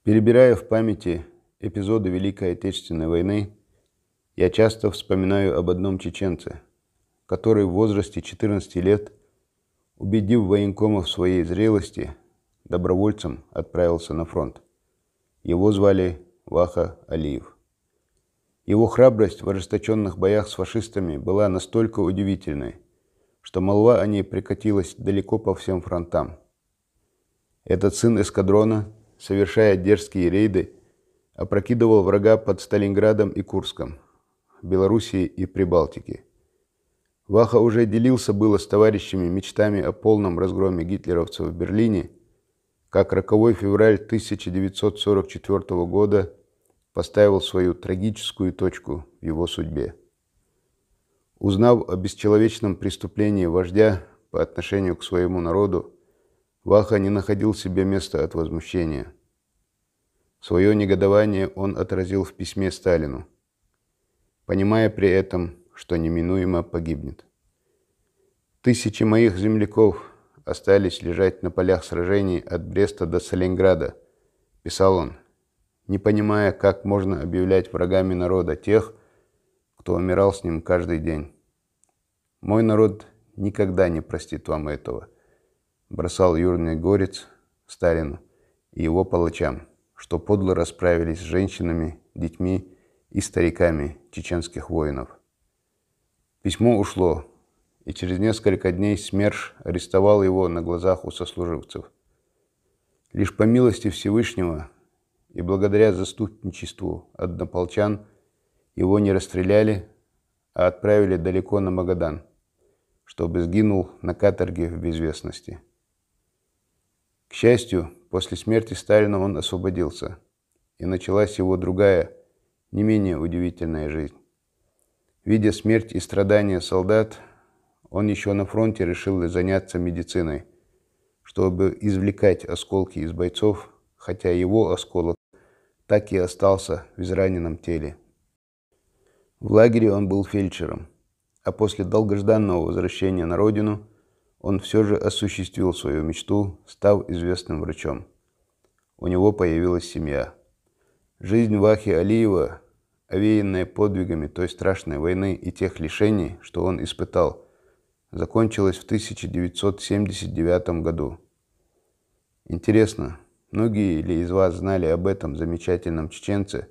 Перебирая в памяти эпизоды Великой Отечественной войны, я часто вспоминаю об одном чеченце, который в возрасте 14 лет, убедив военкомов в своей зрелости, добровольцем отправился на фронт. Его звали Ваха Алиев. Его храбрость в ожесточенных боях с фашистами была настолько удивительной, что молва о ней прокатилась далеко по всем фронтам. Этот сын эскадрона, совершая дерзкие рейды, опрокидывал врага под Сталинградом и Курском, в Белоруссии и Прибалтике. Ваха уже делился было с товарищами мечтами о полном разгроме гитлеровцев в Берлине, как роковой февраль 1944 года поставил свою трагическую точку в его судьбе. Узнав о бесчеловечном преступлении вождя по отношению к своему народу, Ваха не находил себе места от возмущения. Свое негодование он отразил в письме Сталину, понимая при этом, что неминуемо погибнет. «Тысячи моих земляков остались лежать на полях сражений от Бреста до Сталинграда», – писал он, не понимая, как можно объявлять врагами народа тех, кто умирал с ним каждый день. «Мой народ никогда не простит вам этого», – бросал Юрный Горец Сталину и его палачам, что подло расправились с женщинами, детьми и стариками чеченских воинов. Письмо ушло, и через несколько дней СМЕРШ арестовал его на глазах у сослуживцев. Лишь по милости Всевышнего и благодаря заступничеству однополчан его не расстреляли, а отправили далеко на Магадан, чтобы сгинул на каторге в безвестности. К счастью, после смерти Сталина он освободился, и началась его другая, не менее удивительная жизнь. Видя смерть и страдания солдат, он еще на фронте решил заняться медициной, чтобы извлекать осколки из бойцов, хотя его осколок так и остался в израненном теле. В лагере он был фельдшером, а после долгожданного возвращения на родину он все же осуществил свою мечту, став известным врачом. У него появилась семья. Жизнь Вахи Алиева, овеянная подвигами той страшной войны и тех лишений, что он испытал, закончилась в 1979 году. Интересно, многие ли из вас знали об этом замечательном чеченце,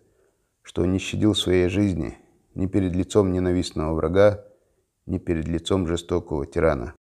что не щадил своей жизни ни перед лицом ненавистного врага, ни перед лицом жестокого тирана?